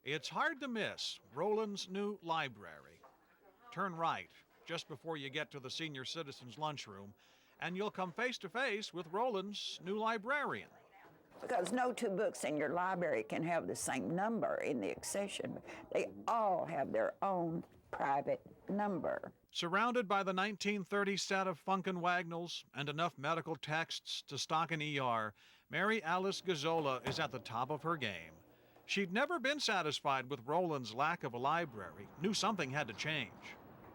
It's hard to miss Roland's new library. Turn right just before you get to the senior citizens lunchroom, and you'll come face to face with Roland's new librarian. Because no two books in your library can have the same number in the accession. They all have their own private number. Surrounded by the 1930 set of Funkin' Wagnalls and enough medical texts to stock an ER, Mary Alice Gazzola is at the top of her game. She'd never been satisfied with Roland's lack of a library, knew something had to change.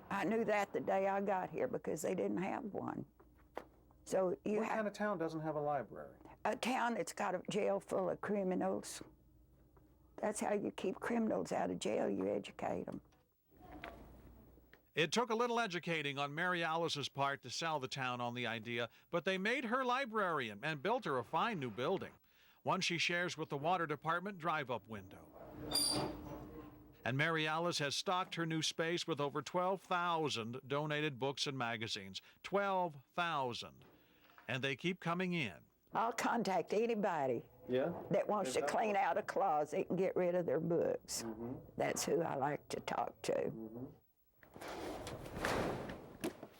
I knew that the day I got here because they didn't have one. So what kind of town doesn't have a library? A town that's got a jail full of criminals. That's how you keep criminals out of jail, you educate them. It took a little educating on Mary Alice's part to sell the town on the idea, but they made her librarian and built her a fine new building, one she shares with the water department drive-up window. And Mary Alice has stocked her new space with over 12,000 donated books and magazines. 12,000. And they keep coming in. I'll contact anybody that wants to clean out a closet and get rid of their books. That's who I like to talk to.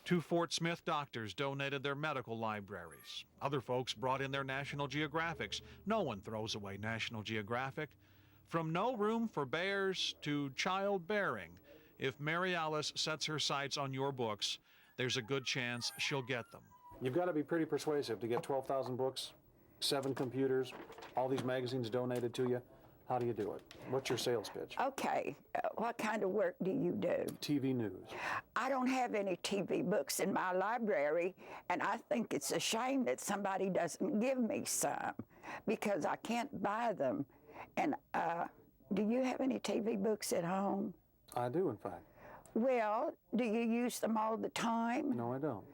2 Fort Smith doctors donated their medical libraries. Other folks brought in their National Geographics. No one throws away National Geographic. From No Room for Bears to Childbearing, if Mary Alice sets her sights on your books, there's a good chance she'll get them. You've got to be pretty persuasive to get 12,000 books, 7 computers, all these magazines donated to you. How do you do it? What's your sales pitch? Okay, what kind of work do you do? TV news. I don't have any TV books in my library, and I think it's a shame that somebody doesn't give me some because I can't buy them. And do you have any TV books at home? I do, in fact. Well, do you use them all the time? No, I don't.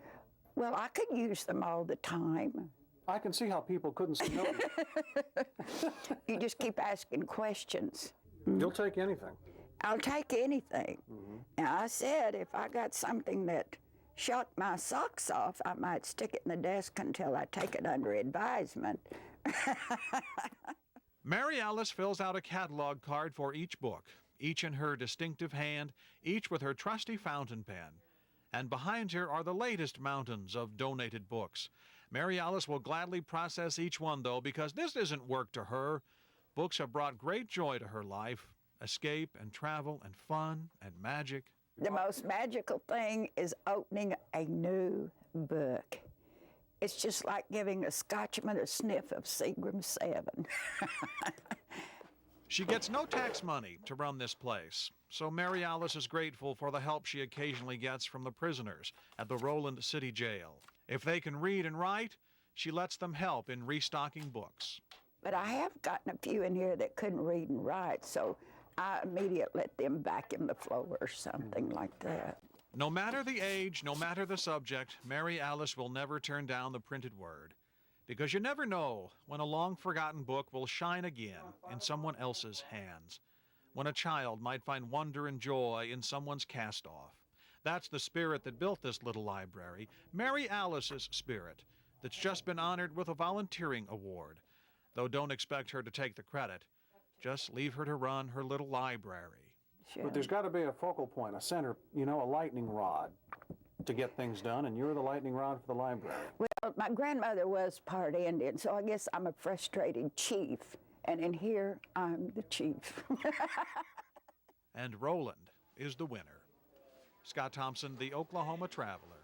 Well, I could use them all the time. I can see how people couldn't say no. You just keep asking questions. You'll take anything. I'll take anything. And I said if I got something that shocked my socks off, I might stick it in the desk until I take it under advisement. Mary Alice fills out a catalog card for each book, each in her distinctive hand, each with her trusty fountain pen. And behind her are the latest mountains of donated books. Mary Alice will gladly process each one, though, because this isn't work to her. Books have brought great joy to her life, escape and travel and fun and magic. The most magical thing is opening a new book. It's just like giving a Scotchman a sniff of Seagram 7. She gets no tax money to run this place, so Mary Alice is grateful for the help she occasionally gets from the prisoners at the Roland City Jail. If they can read and write, she lets them help in restocking books. But I have gotten a few in here that couldn't read and write, so I immediately let them vacuum the floor or something like that. No matter the age, no matter the subject, Mary Alice will never turn down the printed word. Because you never know when a long-forgotten book will shine again in someone else's hands, when a child might find wonder and joy in someone's cast-off. That's the spirit that built this little library, Mary Alice's spirit, that's just been honored with a volunteering award. Though don't expect her to take the credit. Just leave her to run her little library. Sure. But there's got to be a focal point, a center, you know, a lightning rod to get things done, and you're the lightning rod for the library. Well, my grandmother was part Indian, so I guess I'm a frustrated chief. And in here, I'm the chief. And Roland is the winner. Scott Thompson, the Oklahoma Traveler.